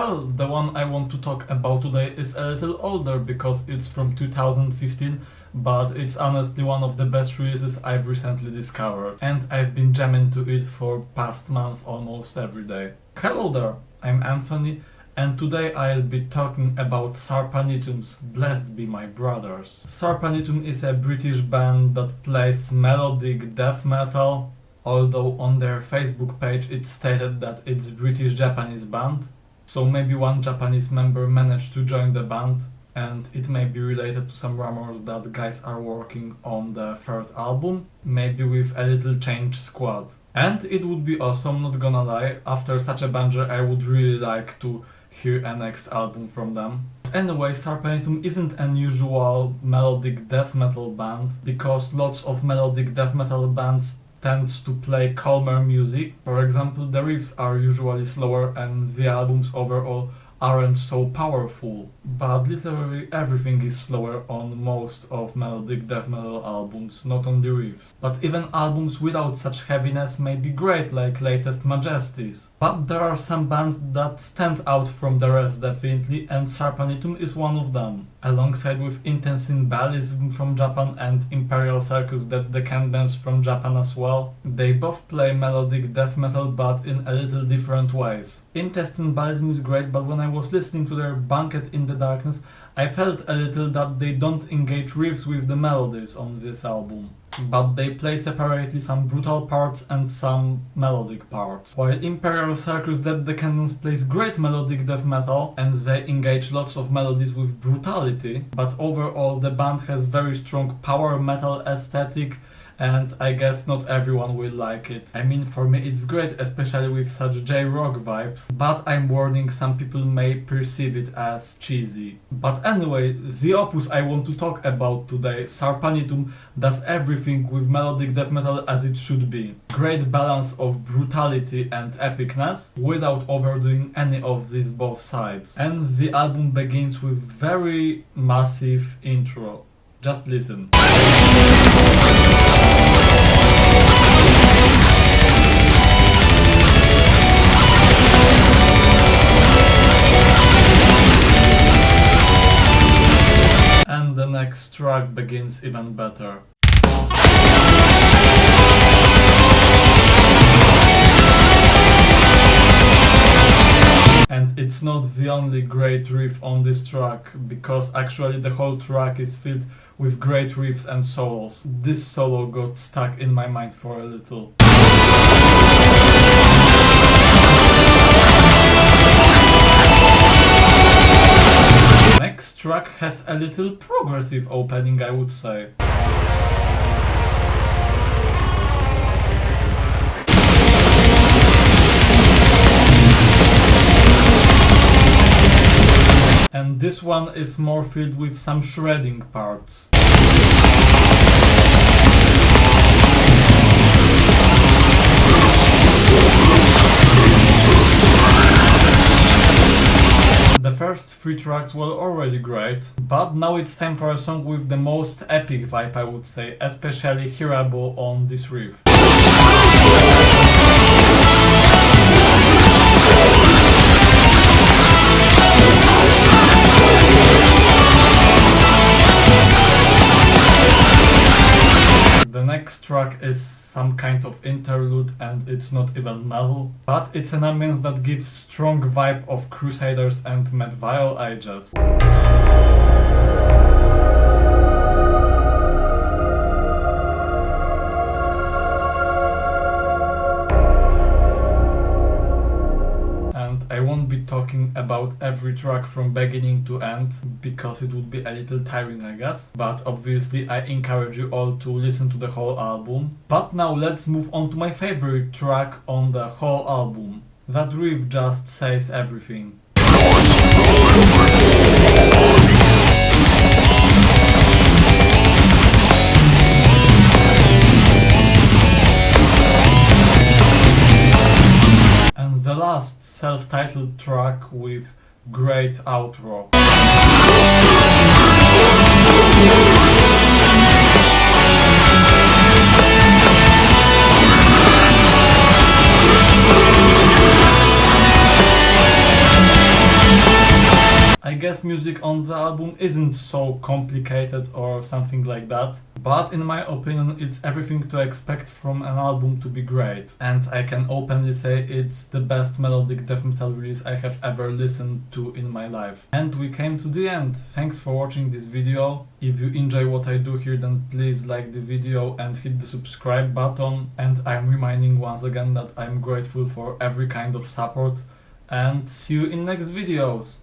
Well, the one I want to talk about today is a little older because it's from 2015, but it's honestly one of the best releases I've recently discovered, and I've been jamming to it for past month almost every day. Hello there, I'm Anthony, and today I'll be talking about Sarpanitum's Blessed Be My Brothers. Sarpanitum is a British band that plays melodic death metal, although on their Facebook page it stated that it's British-Japanese band, so maybe one Japanese member managed to join the band, and it may be related to some rumors that guys are working on the third album, maybe with a little change squad. And it would be awesome, not gonna lie, after such a banger I would really like to hear a next album from them. Anyway, Sarpanitum isn't an usual melodic death metal band, because lots of melodic death metal bands tends to play calmer music. For example, the riffs are usually slower and the albums overall aren't so powerful, but literally everything is slower on most of melodic death metal albums, not only riffs. But even albums without such heaviness may be great, like latest Majesties. But there are some bands that stand out from the rest definitely, and Sarpanitum is one of them. Alongside with Intense Ballism from Japan and Imperial Circus That Decadence from Japan as well. They both play melodic death metal but in a little different ways. Intense Ballism is great, but when I was listening to their Banquet in the Darkness, I felt a little that they don't engage riffs with the melodies on this album, but they play separately some brutal parts and some melodic parts. While Imperial Circus That Decadence plays great melodic death metal and they engage lots of melodies with brutality, but overall the band has very strong power metal aesthetic, and I guess not everyone will like it. I mean, for me it's great, especially with such J-rock vibes, but I'm warning some people may perceive it as cheesy. But anyway, the opus I want to talk about today, Sarpanitum, does everything with melodic death metal as it should be. Great balance of brutality and epicness, without overdoing any of these both sides. And the album begins with very massive intro. Just listen. And the next track begins even better. And it's not the only great riff on this track, because actually the whole track is filled with great riffs and solos. This solo got stuck in my mind for a little. Next track has a little progressive opening, I would say. And this one is more filled with some shredding parts. The first three tracks were already great, but now it's time for a song with the most epic vibe, I would say, especially hearable on this riff. The next track is some kind of interlude and it's not even metal, but it's an ambience that gives strong vibe of Crusaders and Mad Viol Ages. I won't be talking about every track from beginning to end, because it would be a little tiring, I guess. But obviously I encourage you all to listen to the whole album. But now let's move on to my favorite track on the whole album. That riff just says everything. The last self-titled track with great outro. I guess music on the album isn't so complicated or something like that, but in my opinion it's everything to expect from an album to be great, and I can openly say it's the best melodic death metal release I have ever listened to in my life. And we came to the end. Thanks for watching this video. If you enjoy what I do here, then please like the video and hit the subscribe button, and I'm reminding once again that I'm grateful for every kind of support, and see you in next videos.